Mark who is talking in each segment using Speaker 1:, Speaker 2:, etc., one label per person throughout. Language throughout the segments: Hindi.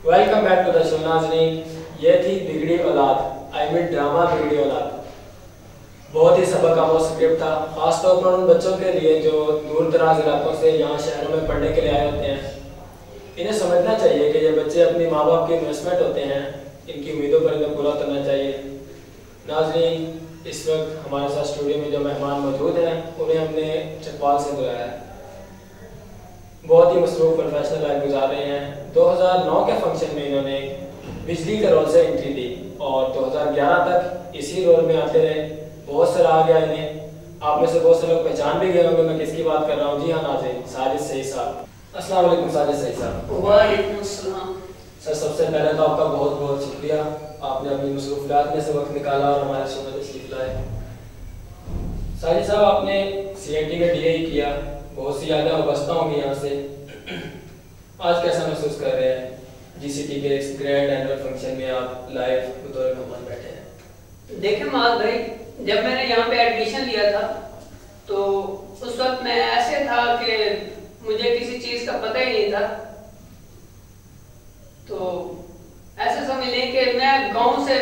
Speaker 1: Welcome back to the show नाज़रीन। ये थी बिगड़ी औलाद, आई मीन ड्रामा बिगड़ी औलाद। बहुत ही सबक आमोज स्क्रिप्ट था, खासतौर पर उन बच्चों के लिए जो दूर दराज इलाकों से यहाँ शहरों में पढ़ने के लिए आए होते हैं। इन्हें समझना चाहिए कि ये बच्चे अपने माँ बाप की इन्वेस्टमेंट होते हैं, इनकी उम्मीदों पर इन्हें पूरा करना चाहिए। नाज़रीन, इस वक्त हमारे साथ स्टूडियो में जो मेहमान मौजूद हैं उन्हें हमने चकवाल से बुलाया है। बहुत ही मसरूफ प्रोफेशनल लाइफ गुजार रहे हैं। 2009 के फंक्शन में इन्होंने बिजली के रोल से एंट्री दी और 2011 तक इसी रोल में आते रहे। बहुत सारा आ गया इन्हें। आप में से बहुत से लोग पहचान भी गए होंगे मैं किसकी बात कर रहा हूँ। जी हाँ नाज़रीन, साजिद सईद साहब। अस्सलाम वालेकुम साजिद सईद साहब।
Speaker 2: वालेकुम अस्सलाम।
Speaker 1: सर, सबसे पहले तो आपका बहुत बहुत शुक्रिया, आपने अपनी मसरूफियात में से वक्त निकाला और हमारे शो में तशरीफ लाए। साजिद साहब, आपने CIT में DA किया, बहुत सी यादें वाबस्ता होंगी यहाँ से। आज कैसा महसूस कर रहे हैं? GCT के इस ग्रैंड एनुअल फंक्शन में आप लाइव बतौर मेहमान बैठे हैं।
Speaker 2: देखिए माज भाई, जब मैंने यहाँ पे एडमिशन लिया था तो उस वक्त मैं ऐसे था कि मुझे किसी चीज का पता ही नहीं था। तो ऐसे समझ लें कि मैं गांव से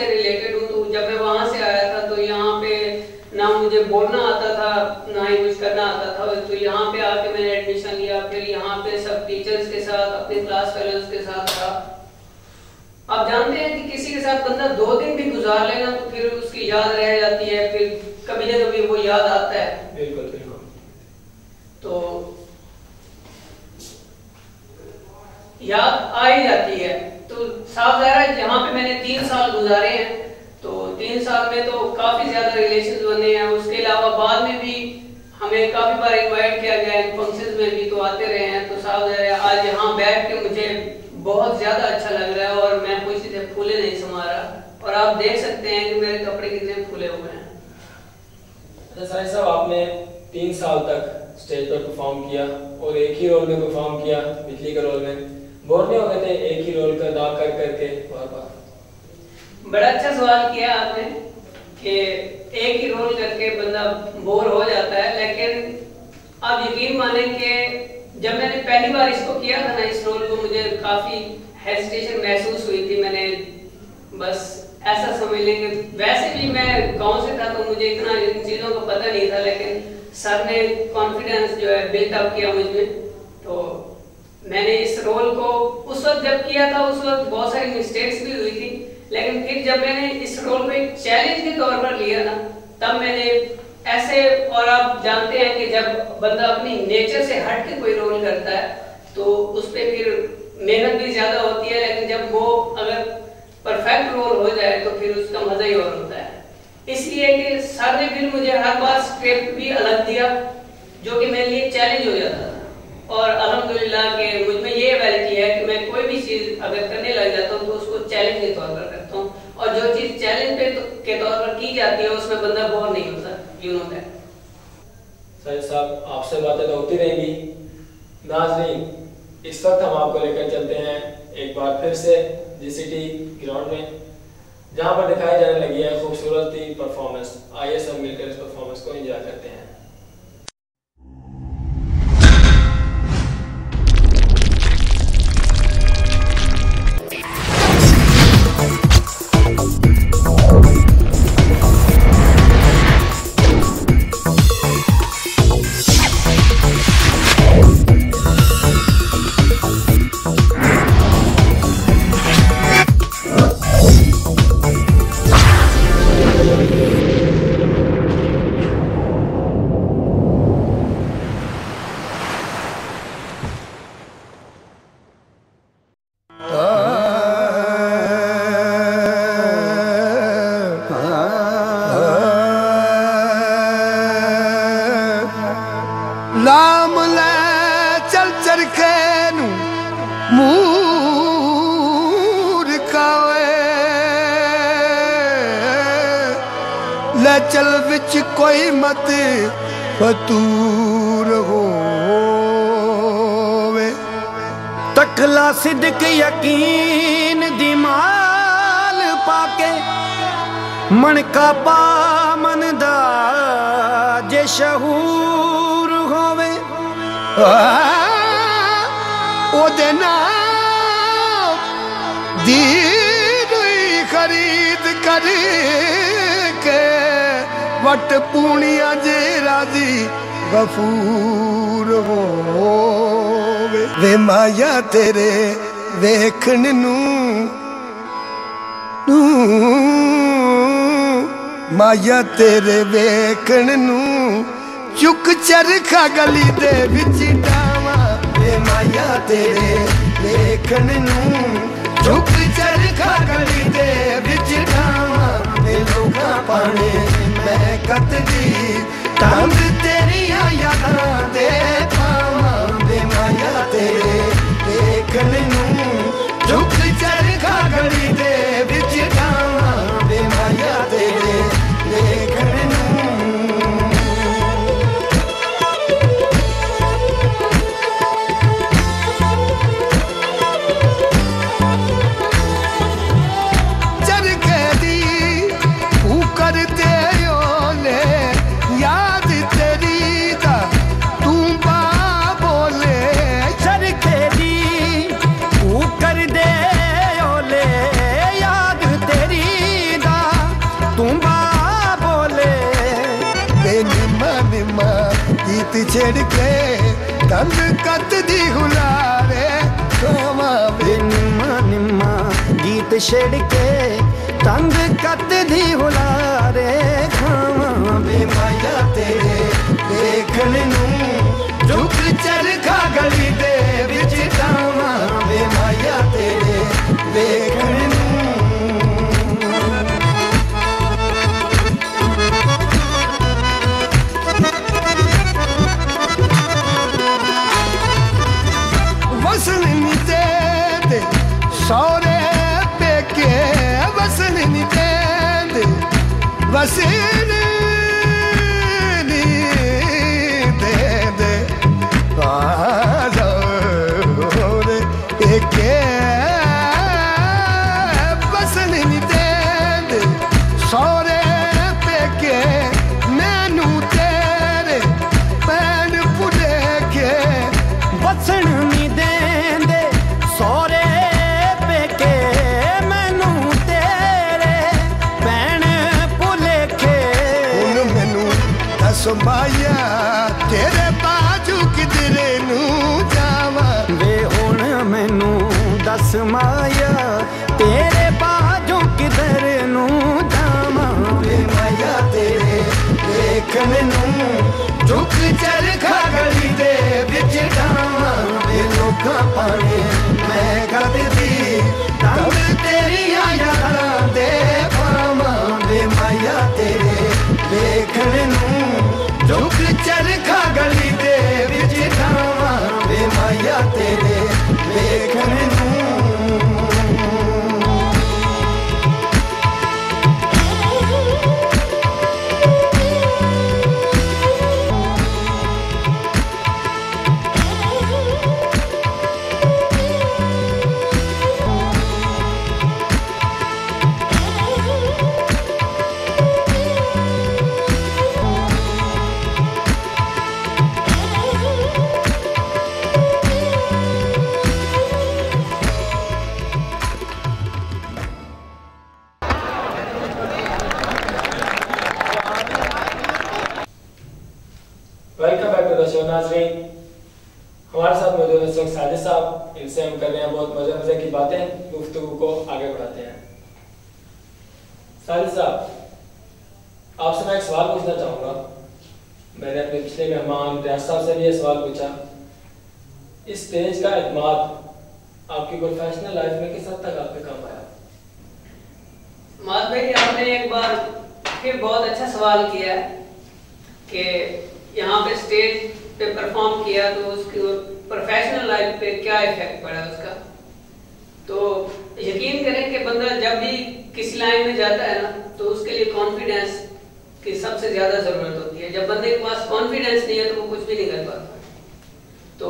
Speaker 2: रिलेटेड हूँ। तो जब मैं वहां से आया था तो यहाँ पे ना मुझे बोलना आता था ना ही कुछ करना आता था। तो यहाँ पे आके मैंने एडमिशन लिया, फिर यहाँ पे सब टीचर्स के साथ, अपने क्लास फेलोज के साथ रहा। आप जानते हैं कि किसी के साथ बंदा 2 दिन भी गुजार लेना तो फिर उसकी याद रह जाती है, फिर कभी ना कभी वो याद आता है।
Speaker 1: बिल्कुल बिल्कुल।
Speaker 2: तो याद आ ही जाती है। तो साफ ज़ाहिर है जहाँ पे मैंने 3 साल गुजारे हैं तो 3 साल में तो काफी ज्यादा रिलेशन बने हैं। उसके अलावा बाद में भी हमें काफी बार इनवाइट किया गया है, फंक्शंस में भी तो आते रहे हैं। तो साफ ज़ाहिर है आज यहाँ बैठ के मुझे बहुत ज्यादा अच्छा लग रहा है और मैं खुशी से फूले नहीं समा रहा। और आप देख सकते हैं कि मेरे कपड़े कितने फूले हुए हैं।
Speaker 1: अच्छा साहिद साहब, आपने 3 साल तक स्टेज पर परफॉर्म किया और एक ही रोल में परफॉर्म किया, बिजली के रोल में। बोर नहीं हो गए थे एक ही रोल का अदा कर करके बार बार?
Speaker 2: बड़ा अच्छा सवाल किया आपने कि एक ही रोल करके बंदा बोर हो जाता है। लेकिन आप यकीन माने कि जब मैंने पहली बार इसको किया था ना, इस रोल को, मुझे काफी हेजिटेशन महसूस हुई थी। मैंने बस ऐसा समझ लें कि वैसे भी मैं गांव से था तो मुझे इतना इन चीजों का पता नहीं था, लेकिन सर ने कॉन्फिडेंस जो है बिल्ट अप किया मुझ में। तो मैंने इस रोल को उस वक्त जब किया था उस वक्त बहुत सारी मिस्टेक्स भी हुई थी, लेकिन फिर जब मैंने इस रोल को एक चैलेंज के तौर पर लिया ना तब मैंने ऐसे, और आप जानते हैं कि जब बंदा अपनी नेचर से हट के कोई रोल करता है तो उस पर फिर मेहनत भी ज्यादा होती है, लेकिन जब वो अगर परफेक्ट रोल हो जाए तो फिर उसका मजा ही और होता है। इसलिए कि सर ने फिर मुझे हर बार स्क्रिप्ट भी अलग दिया जो कि मेरे लिए चैलेंज हो जाता था। और अल्हम्दुलिल्लाह के मुझ में ये एबिलिटी है कि मैं कोई भी चीज अगर करने लग जाता हूँ तो उसको चैलेंज के तौर पर करता हूँ, और जो चीज चैलेंज के तौर पर की जाती है उसमें बंदा बोर नहीं होता। You know that.
Speaker 1: साहिद साहब, आपसे बातें तो होती रहेंगी। नाज़रीन, इस वक्त हम आपको लेकर चलते हैं एक बार फिर से GCT ग्राउंड में, जहाँ पर दिखाई जाने लगी है खूबसूरत परफॉर्मेंस। आइए सब मिलकर इस परफॉर्मेंस को एंजॉय करते हैं।
Speaker 3: नाम ले चल चरखे नू मूर्खावे, ले चल विच कोई मत फतूर होवे। तकला सिद्क यकीन दी माल पाके मन का पामन दा जे शहूर होवे। ओदे नाल दी खरीद कर के वट पूनिया जे राजी गफूर हो वे माया तेरे वेखण नू माया तेरे वेखण नू चुक चरखा गली दे विच डावा वे माया तेरे वेखण नू चुक चरखा गली दे विच डावा वे लोगा पाने मैं कतदी तंग तेरिया यादां दे पावा वे माया तेरे वेखण नू चुक चरखा गली दे विच डावा वे माया तेरे वेखण नू छेड़ के तंग कत दी हुलारे खावा वे निम्मा निम्मा गीत छेड़ के तंग कत दी हुलारे खावा वे माया तेरे देखण नू झुक चरखा गली दे विच डावा वे माया तेरे देखण नू वसन नी दे सौरे पेके वसन नी दे वसन नी दे सौरे पेके वसन नी दे सौरे पेके मैनू तेरे पैन पुड़े के वसन नी माया तेरे बाजू किधरे नू जावा वे हुण मैनू दस माया तेरे बाजू किधर नू जावा वे माया तेरे देखण नू झुक चरखा गली दे विच डावा वे लोगा पाने मैं कतदी तंग तेरिया यादां दे पावा वे माया तेरे देखण नू झुक चरखा गली दे विच डावा वे माया तेरे देखण नू नाज़रीन हमारे साथ मौजूद है साजिद साहब, इनसे हम कर रहे हैं बहुत मजे की बातें, गुफ्तगू को आगे बढ़ाते हैं। साजिद साहब, आपसे मैं एक सवाल पूछना चाहूँगा। मैंने अपने पिछले मेहमान रियाज साहब से भी ये सवाल पूछा, इस स्टेज का एतमाद आपकी प्रोफेशनल लाइफ में किस हद तक आपके काम आया?
Speaker 2: माद भाई, आपने एक बार फिर बहुत अच्छा सवाल किया है कि यहाँ पे स्टेज पे परफॉर्म किया तो उसकी प्रोफेशनल लाइफ पे क्या इफेक्ट पड़ा उसका। तो यकीन करें कि बंदा जब भी किसी लाइन में जाता है ना तो उसके लिए कॉन्फिडेंस की सबसे ज्यादा जरूरत होती है। जब बंदे के पास कॉन्फिडेंस नहीं है तो वो कुछ भी नहीं कर पाता। तो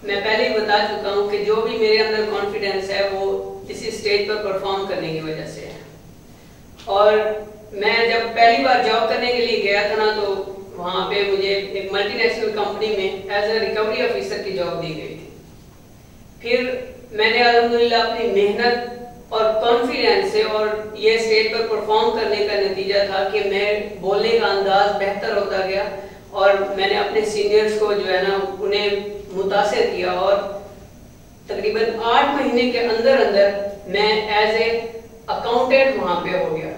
Speaker 2: मैं पहले ही बता चुका हूँ कि जो भी मेरे अंदर कॉन्फिडेंस है वो इसी स्टेज पर परफॉर्म करने की वजह से है। और मैं जब पहली बार जॉब करने के लिए गया था ना तो वहाँ पे मुझे एक मल्टीनेशनल कंपनी में एज ए रिकवरी ऑफिसर की जॉब दी गई थी। फिर मैंने अल्हम्दुलिल्लाह अपनी मेहनत और कॉन्फिडेंस से, और ये स्टेज पर परफॉर्म करने का नतीजा था कि मैं बोलने का अंदाज बेहतर होता गया और मैंने अपने सीनियर्स को जो है ना उन्हें मुतासिर किया और तकरीबन 8 महीने के अंदर अंदर मैं एज ए अकाउंटेंट वहां पे हो गया।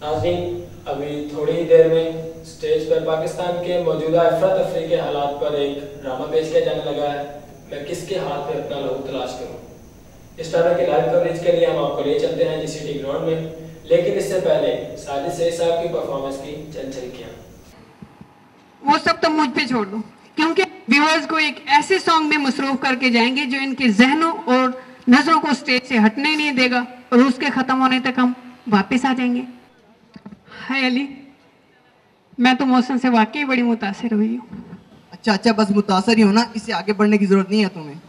Speaker 1: नाज़रीन, अभी थोड़ी ही देर में स्टेज पर पाकिस्तान के मौजूदा अफरा तफरी के हालात पर एक ड्रामा पेश किया जाने लगा है, मैं किसके हाथ में अपना लहू तलाश करूं। इस तरह की लाइव कवरेज के लिए हम आपको ले चलते हैं जीसीटी ग्राउंड में, लेकिन इससे पहले साजिद सईद साहब की परफॉर्मेंस की चंद झलकियां।
Speaker 4: वो सब तो मुझ पे छोड़ दो, क्योंकि व्यूअर्स को एक ऐसे सॉन्ग में मसरूफ करके जाएंगे जो इनके जहनों और नजरों को स्टेज से हटने ही नहीं देगा और उसके खत्म होने तक हम वापस आ जाएंगे। हाय अली, मैं तो मौसम से वाकई बड़ी मुतासिर हुई हूँ।
Speaker 5: अच्छा, बस मुतासर ही हो ना, इससे आगे बढ़ने की जरूरत नहीं है तुम्हें।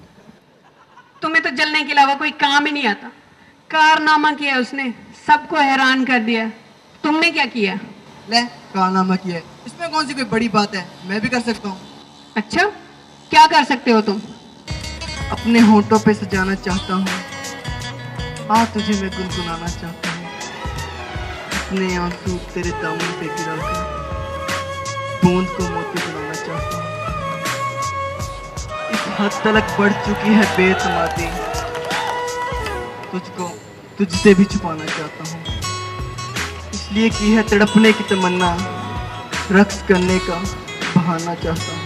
Speaker 4: तुम्हें तो जलने के अलावा कोई काम ही नहीं आता। कारनामा किया उसने, सबको हैरान कर दिया। तुमने क्या किया?
Speaker 5: ले, कारनामा किया है, इसमें कौन सी कोई बड़ी बात है, मैं भी कर सकता हूँ।
Speaker 4: अच्छा, क्या कर सकते हो तुम?
Speaker 5: अपने होंठों पे सजाना चाहता हूँ, हाँ तुझे मैं गुनगुनाना चाहता हूँ, अपने आंसू तेरे दामन पे गिरा कर बूंद को मोती बनाना चाहता हूँ। इस हद तक बढ़ चुकी है बेतमादी, तुझको तुझसे भी छुपाना चाहता हूँ, इसलिए की है तड़पने की तमन्ना, रक्स करने का बहाना चाहता हूँ।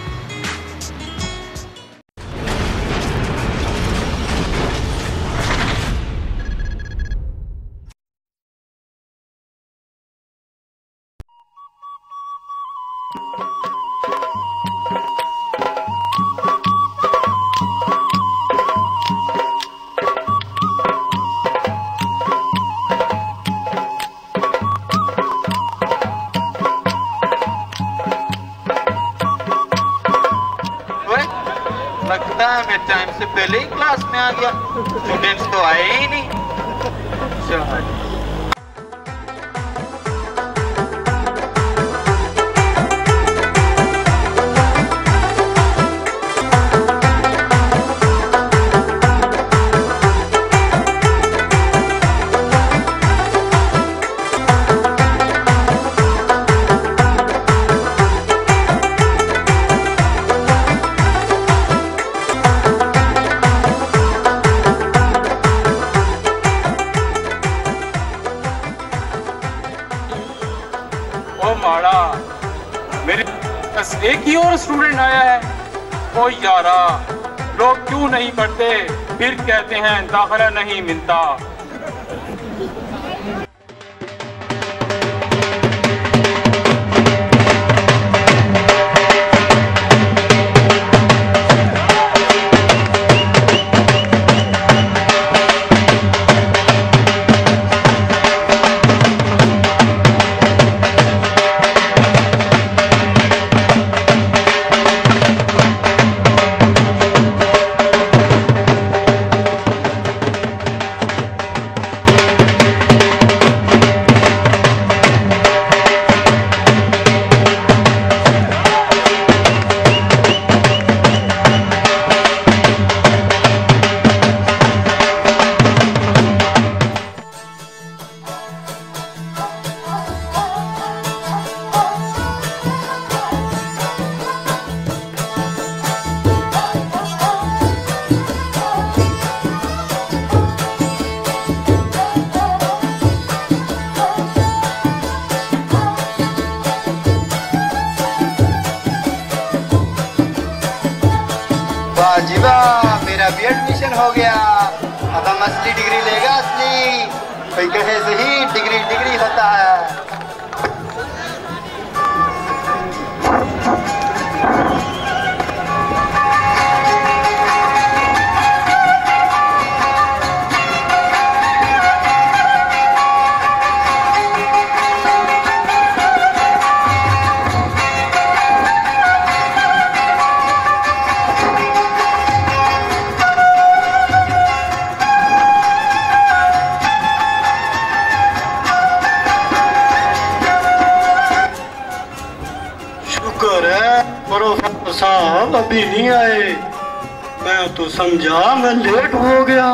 Speaker 6: लगता है मैं टाइम से पहले ही क्लास में आ गया, स्टूडेंट्स तो आए ही नहीं।
Speaker 7: मेरे बस एक ही और स्टूडेंट आया है। ओ यारा, लोग क्यों नहीं पढ़ते, फिर कहते हैं दाखिला नहीं मिलता।
Speaker 6: जी वाह, मेरा भी एडमिशन हो गया। अब हम असली डिग्री लेगा, असली। कोई कहे सही, डिग्री डिग्री होता है।
Speaker 8: प्रोफेसर साहब अभी नहीं आए, मैं तो समझा मैं लेट हो गया।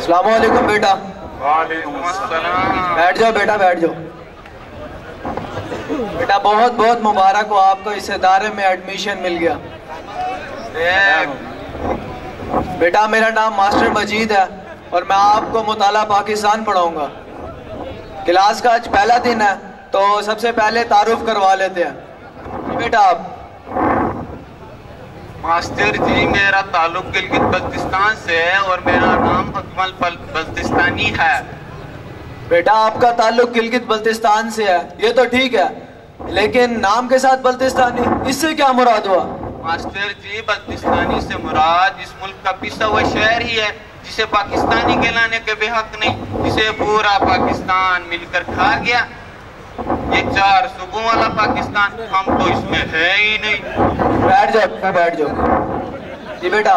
Speaker 5: अस्सलाम वालेकुम बेटा।
Speaker 7: वालेकुम अस्सलाम।
Speaker 5: बैठ जाओ बेटा, बैठ जाओ। बेटा बहुत बहुत मुबारक हो, आपको इस इदारे में एडमिशन मिल गया। बेटा मेरा नाम मास्टर मजीद है और मैं आपको मुताला पाकिस्तान पढ़ाऊंगा। क्लास का आज पहला दिन है तो सबसे पहले तारुफ करवा लेते हैं। बेटा आप।
Speaker 8: मास्टर जी मेरा ताल्लुक गिलगित बल्तिस्तान से है और मेरा नाम अकमल बल्तिस्तानी है।
Speaker 5: बेटा आपका ताल्लुक गिलगित बल्तिस्तान से है, ये तो ठीक है, लेकिन नाम के साथ बल्तिस्तानी, इससे क्या मुराद हुआ?
Speaker 8: मास्टर जी बल्तिस्तानी से मुराद इस मुल्क का पिसा हुआ शहर ही है जिसे पाकिस्तानी कहलाने के बेहक नहीं, जिसे पूरा पाकिस्तान मिलकर खा गया। ये 4 सूबों वाला पाकिस्तान, हम तो इसमें है ही नहीं।
Speaker 5: बैठ जाओ, बैठ जाओ। जी बेटा।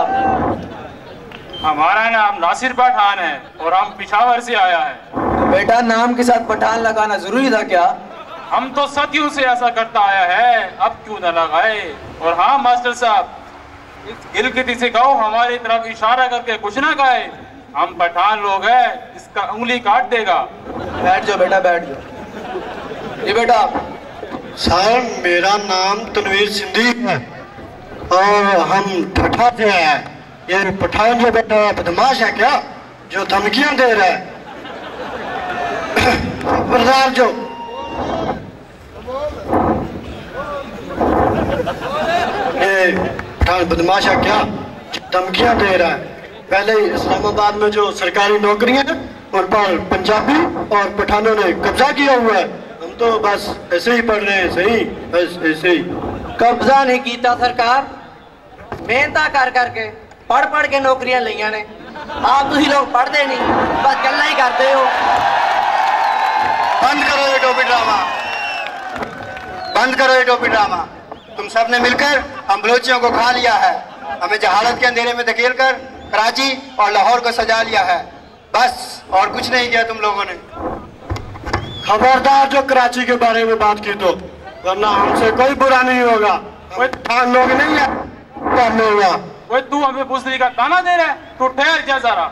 Speaker 7: हमारा नाम नासिर पठान है और हम पिशावर से आया है।
Speaker 5: तो बेटा नाम के साथ पठान लगाना जरूरी था क्या?
Speaker 7: हम तो सदियों से ऐसा करता आया है, अब क्यों न लगाए। और हाँ मास्टर साहब, इस गिलगिती से कहो हमारी तरफ इशारा करके कुछ ना कहे, हम पठान लोग हैं, इसका उंगली काट देगा।
Speaker 5: बैठ जाओ बेटा, बैठ जाओ। ये बेटा।
Speaker 9: साहब मेरा नाम तनवीर सिंधी है और हम ठठा से हैं। ये पठान जो बेटा बदमाश है क्या, जो धमकियां दे रहा है? खबरदार जो पठान बदमाश है क्या, धमकियां दे रहा है? पहले इस्लामाबाद में जो सरकारी नौकरियां हैं उन पर पंजाबी और पठानों ने कब्जा किया हुआ है। हम तो बस ऐसे ही पढ़ रहे हैं, सही बस ऐसे ही।
Speaker 5: कब्जा नहीं किया सरकार, मेहनत कर करके पढ़ पढ़ के नौकरियां लिया ने। आप तुम लोग पढ़ते नहीं, बस गल्ला ही करते हो।
Speaker 6: बंद करो ये टोपी ड्रामा, बंद करो ये टोपी ड्रामा। तुम सब ने मिलकर हम बलोचियों को खा लिया है, हमें जहालत के अंधेरे में धकेल कर कराची और लाहौर को सजा लिया है, बस और कुछ नहीं किया तुम लोगों ने।
Speaker 9: खबरदार जो कराची के बारे में बात की तो, वरना हमसे कोई बुरा नहीं होगा। कोई ठान लोग नहीं है पढ़ने हुआ।
Speaker 7: कोई तू हमें बुजरी का ताना दे रहा है, तू ठहर जा जरा।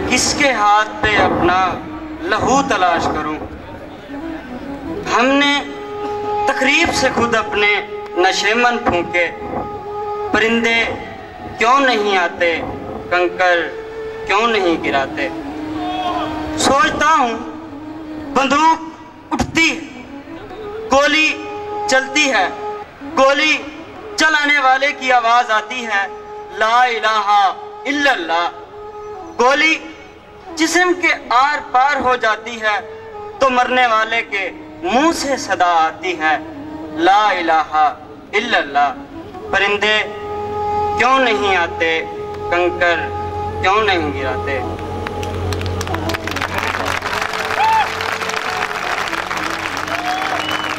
Speaker 10: किसके हाथ पे अपना लहू तलाश करूं? हमने तकरीब से खुद अपने नशेमन फूंके, परिंदे क्यों नहीं आते, कंकर क्यों नहीं गिराते। सोचता हूं बंदूक उठती, गोली चलती है, गोली चलाने वाले की आवाज आती है ला इलाहा इल्लल्लाह। गोली जिस्म के आर पार हो जाती है तो मरने वाले के मुंह से सदा आती है ला इलाहा इल्लल्लाह। परिंदे क्यों नहीं आते, कंकर क्यों नहीं गिराते।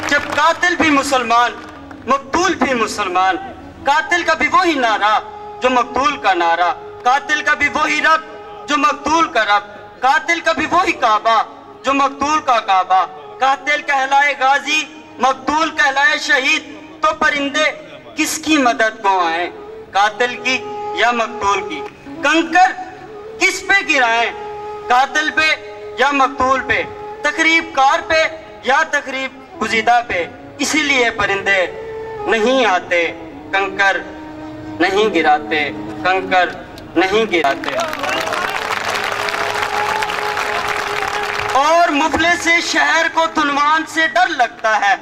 Speaker 10: जब कातिल भी मुसलमान, मकतूल भी मुसलमान, कातिल का भी वही नारा जो मकतूल का नारा, कातिल का भी वही रब जो मकतूल का रब, कातिल का भी वही काबा जो मकतूल का काबा। कातिल कहलाए गाजी, मकतूल कहलाए शहीद, तो परिंदे किसकी मदद को आए, कातिल की या मकतूल की। कंकर किस पे गिराएं, कातिल पे या मकतूल पे, तकरीब कार पे या तकरीब गुजीदा पे। इसीलिए परिंदे नहीं आते, कंकर नहीं गिराते, कंकर नहीं गिराते। और मुफले से शहर को धुनवान से डर लगता है,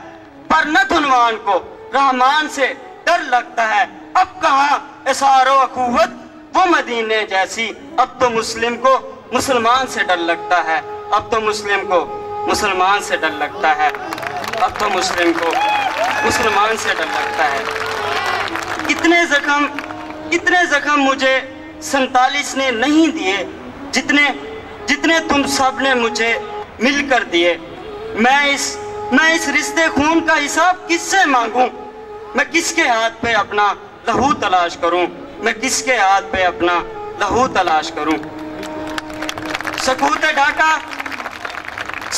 Speaker 10: पर न धुनवान को रहमान से डर लगता है। अब कहाँ एसारो अखुवत वो मदीने जैसी। अब तो मुस्लिम को मुसलमान से डर लगता है, अब तो मुस्लिम को मुसलमान से डर लगता है, अब तो मुस्लिम को मुसलमान से डर लगता है। कितने जख्म मुझे 47 ने नहीं दिए, जितने तुम सब ने मुझे मिलकर दिए। मैं इस रिश्ते खून का हिसाब किससे मांगूं? मैं किसके हाथ पे अपना लहू तलाश करूं? मैं किसके हाथ पे अपना लहू तलाश करूं?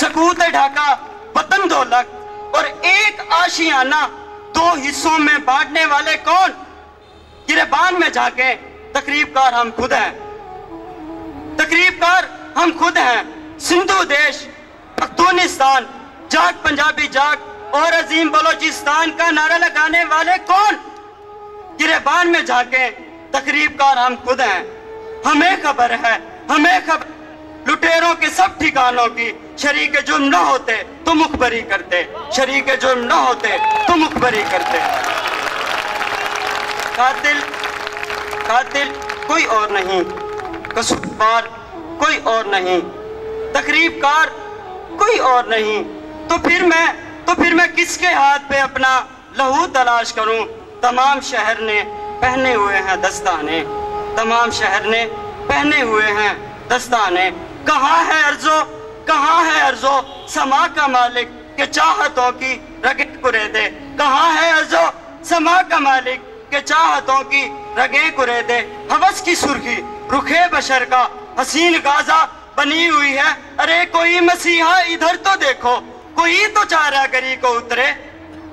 Speaker 10: सकूत ढाका वतन दौलत और एक आशियाना 2 हिस्सों में बांटने वाले कौन? गिरबान में जाके तकरीबकार हम खुद हैं, तकरीबकार हम खुद हैं। सिंधु देश, पख्तूनिस्तान, जाग पंजाबी जाग और अजीम बलोचिस्तान का नारा लगाने वाले कौन? गिरबान में जाके तकरीबकार हम खुद हैं। हमें खबर है, हमें खबर लुटेरों के सब ठिकानों की। शरीके जुर्म न होते तो मुखबरी करते, शरीके जुर्म न होते तो मुखबरी करते। कातिल कोई और नहीं, कसूरवार कोई और नहीं, तकरीबकार कोई और नहीं। तो फिर मैं किसके हाथ पे अपना लहू तलाश करूं? तमाम शहर ने पहने हुए हैं दस्ताने, तमाम शहर ने पहने हुए हैं दस्ताने। कहाँ है अर्जो समा का मालिक के चाहतों की रगें कुरेदे? कहाँ है अर्जो समा का मालिक के चाहतों की रगें कुरेदे? हवस की सुर्खी रुखे बशर का हसीन गाजा बनी हुई है। अरे कोई मसीहा इधर तो देखो, कोई तो चारागरी को उतरे।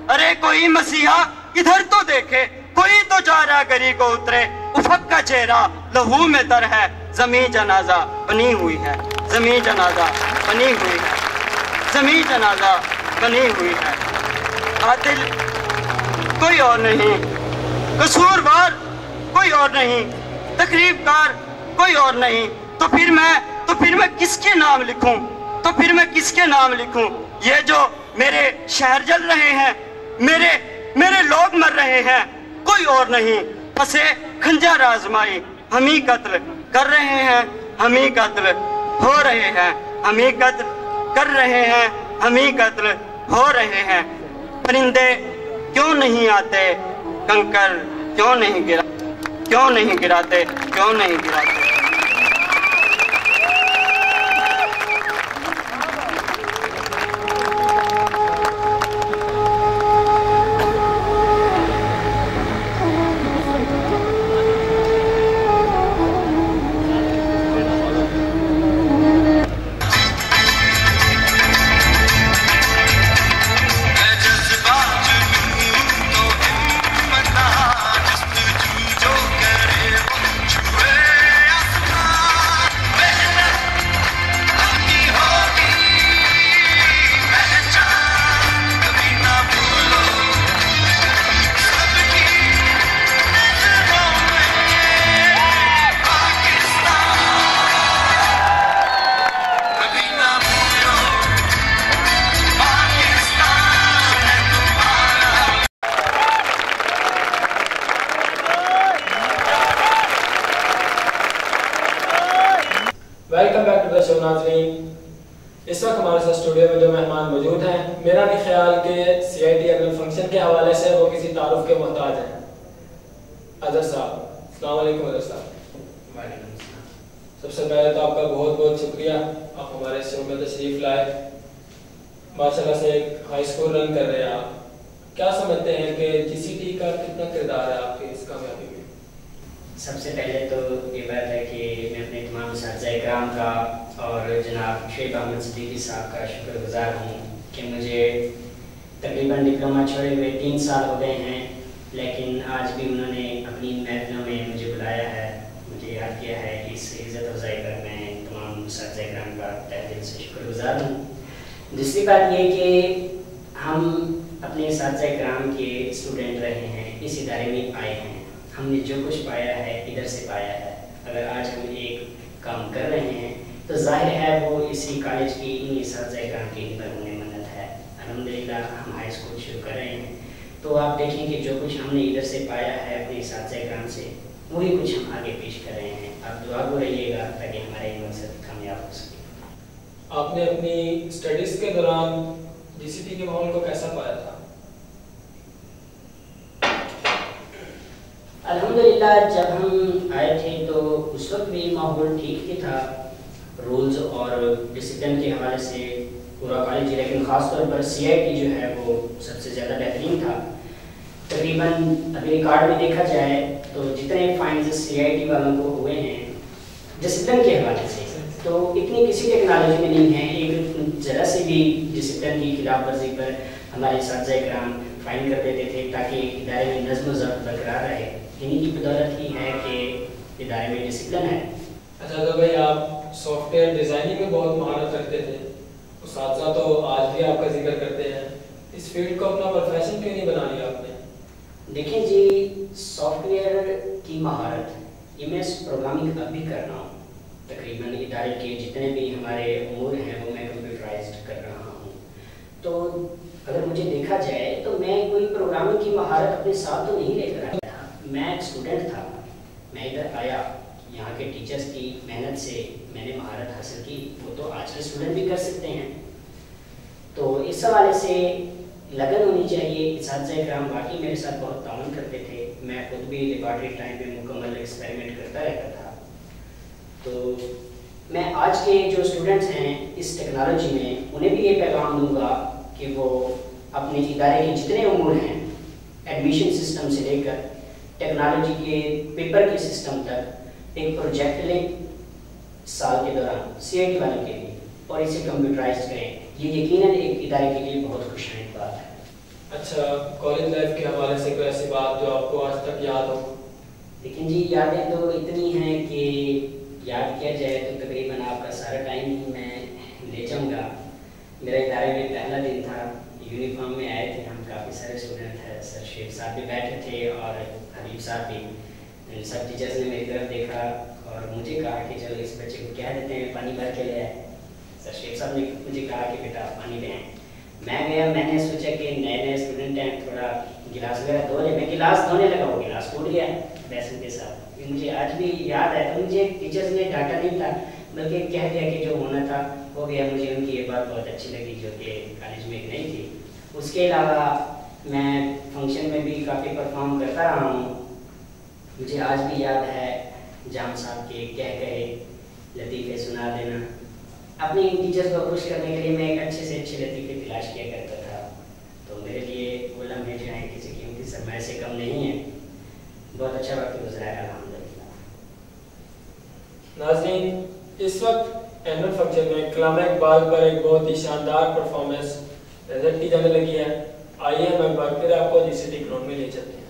Speaker 10: अरे कोई मसीहा इधर तो देखे, कोई तो चारागरी को उतरे। उफक का चेहरा लहू में तर है, जमी जनाजा बनी हुई है, जमी जनाजा बनी हुई है, जमी जनाजा बनी हुई है। कातिल कोई और नहीं, कसूरवार कोई और नहीं, तकरीबकार कोई और नहीं। तो फिर मैं किसके नाम लिखूं? तो फिर मैं किसके नाम लिखूं? ये जो मेरे शहर जल रहे हैं, मेरे लोग मर रहे हैं, कोई और नहीं। फंसे खंजर आजमाई, हम ही कत्ल कर रहे हैं, हम ही कत्ल हो रहे हैं, हम ही कत्ल कर रहे हैं, हम ही कत्ल हो रहे हैं। परिंदे क्यों नहीं आते, कंकर क्यों नहीं गिराते, क्यों नहीं गिराते।
Speaker 1: Welcome back to the show नाज़रीन। इस वक्त हमारे साथ स्टूडियो में जो मेहमान मौजूद हैं, मेरा नहीं ख्याल कि CIT एनुअल फंक्शन के हवाले से वो किसी तारुफ के मोहताज हैं। अजहर साहब, अस्सलाम वालेकुम। अजहर साहब, वालेकुम अस्सलाम। सबसे पहले तो आपका बहुत बहुत शुक्रिया, आप हमारे शो में तशरीफ लाए। माशाल्लाह से एक हाई स्कूल रन कर रहे हैं आप। क्या समझते हैं कि GCT का कितना किरदार है आपकी इस कामयाबी में?
Speaker 11: सबसे पहले तो ये बात है कि मैं अपने तमाम साथी-ए-किराम का और जनाब शुएब अहमद सिद्दीकी साहब का शुक्रगुजार हूँ कि मुझे तकरीबन डिप्लोमा छोड़े हुए 3 साल हो गए हैं, लेकिन आज भी उन्होंने अपनी महफिलों में मुझे बुलाया है, मुझे याद किया है। इस इज़्ज़त अफ़ज़ाई पर मैं तमाम साथी-ए-किराम का तहे दिल से शुक्रगुजार हूँ। दूसरी बात ये कि हम अपने साथी-ए-किराम के स्टूडेंट रहे हैं, इस इदारे में आए हैं, हमने जो कुछ पाया है इधर से पाया है। अगर आज हम एक काम कर रहे हैं तो जाहिर है वो इसी कॉलेज की इन्हीं साथी-ए-किराम की बरहुने मन्नत है। अल्हम्दुलिल्लाह हम हाई स्कूल शुरू कर रहे हैं। तो आप देखें कि जो कुछ हमने इधर से पाया है अपने साथी ग्राम से, वही कुछ हम आगे पेश कर रहे हैं। आप दुआ को रहिएगा ताकि हमारा ये मकसद कामयाब हो सके।
Speaker 3: आपने अपनी स्टडीज के दौरान जीसीटी के माहौल को कैसा पाया था?
Speaker 11: अल्हम्दुलिल्लाह, जब हम आए थे तो उस वक्त भी माहौल ठीक ही था, रूल्स और डिसिप्लिन के हवाले से पूरा कॉलेज, लेकिन ख़ास तौर पर सीआईटी जो है वो सबसे ज़्यादा बेहतरीन था। तकरीबन अभी रिकॉर्ड में देखा जाए तो जितने फाइन्स सीआईटी वालों को हुए हैं डिसिप्लिन के हवाले से, तो इतनी किसी टेक्नोलॉजी में नहीं है। एक ज़रा से भी डिसिप्लिन की खिलाफ वर्जी पर हमारे साथी कराम फाइन कर देते थे ताकि इदारे में नज़्म व ज़ब्त बरकरार रहे। इन्हीं की बदौलत ही है कि इदारे में डिसिप्लिन है।
Speaker 3: अच्छा तो भाई, आप सॉफ्टवेयर डिज़ाइनिंग में बहुत महारत रखते थे, उस्ताद तो आज भी आपका जिक्र करते हैं। इस फील्ड को अपना प्रोफेशन क्यों नहीं बना लिया आपने?
Speaker 11: देखें जी, सॉफ्टवेयर की महारत ये मैं प्रोग्रामिंग अब भी कर रहा हूँ। तकरीबन इदारे के जितने भी हमारे उमूर हैं वो मैं कंप्यूटराइज्ड कर रहा हूँ। तो अगर मुझे देखा जाए तो मैं कोई प्रोग्रामिंग की महारत अपने साथ तो नहीं लेकर आया था। मैं एक स्टूडेंट था, मैं इधर आया, यहाँ के टीचर्स की मेहनत से मैंने महारत हासिल की। वो तो आज के स्टूडेंट भी कर सकते हैं। तो इस हवाले से लगन होनी चाहिए। इस्ताद कराम बाकी मेरे साथ बहुत ताउन करते थे। मैं खुद भी लेबॉर्ट्री टाइम पे मुकम्मल एक्सपेरिमेंट करता रहता था। तो मैं आज के जो स्टूडेंट्स हैं इस टेक्नोलॉजी में, उन्हें भी ये पैगाम दूंगा कि वो अपने इदारे के जितने उमूर हैं, एडमिशन सिस्टम से लेकर टेक्नोलॉजी के पेपर के सिस्टम तक, एक प्रोजेक्ट लें साल के दौरान सीआईटी वालों के लिए और इसे कंप्यूटराइज करें। ये यकीनन एक इदारे के लिए बहुत खुशनुमा बात है।
Speaker 3: अच्छा, कॉलेज लाइफ के हवाले से कोई ऐसी बात जो आपको आज तक याद हो?
Speaker 11: लेकिन जी, यादें तो इतनी हैं कि याद किया जाए तो तकरीबन आपका सारा टाइम ही मैं ले जाऊंगा। मेरे इदारे में पहला दिन था, यूनिफॉर्म में आए थे हम, काफ़ी सारे स्टूडेंट थे। सर शेख साहब भी बैठे थे और हबीब साहब भी। सब टीचर्स ने मेरी तरफ देखा और मुझे कहा कि चलो इस बच्चे को कह देते हैं पानी भर के ले आए। सर शेख साहब ने मुझे कहा कि बेटा आप पानी ले आए। मैं गया, मैंने सोचा कि नए नए स्टूडेंट हैं, थोड़ा गिलास वगैरह धो ले। मैं गिलास धोने लगा, वो गिलास टूट गया बेसन के साथ। मुझे आज भी याद है। तो मुझे टीचर्स ने डांटा नहीं था, बल्कि कह दिया कि जो होना था हो गया। मुझे उनकी ये बात बहुत अच्छी लगी जो कि कॉलेज में नहीं थी। उसके अलावा मैं फंक्शन में भी काफ़ी परफॉर्म करता रहा हूँ। मुझे आज भी याद है जाम साहब के कह गए लतीफ़े सुना देना। अपने टीचर्स को खुश करने के लिए मैं एक अच्छे से अच्छे लतीफ़े तलाश किया करता था। तो मेरे लिए वो लम्हे जो हैं किसी कीमती सरमाए से कम नहीं है। बहुत अच्छा वक्त गुजरा है अल्हम्दुलिल्लाह।
Speaker 3: नाज़रीन, इस वक्त एनुअल फंक्शन में कलाम इकबाल पर एक बहुत ही शानदार परफॉर्मेंस नजर की जाने लगी है। आइए हम एक बार फिर आपको जीसीटी ग्राउंड में ले चलते हैं।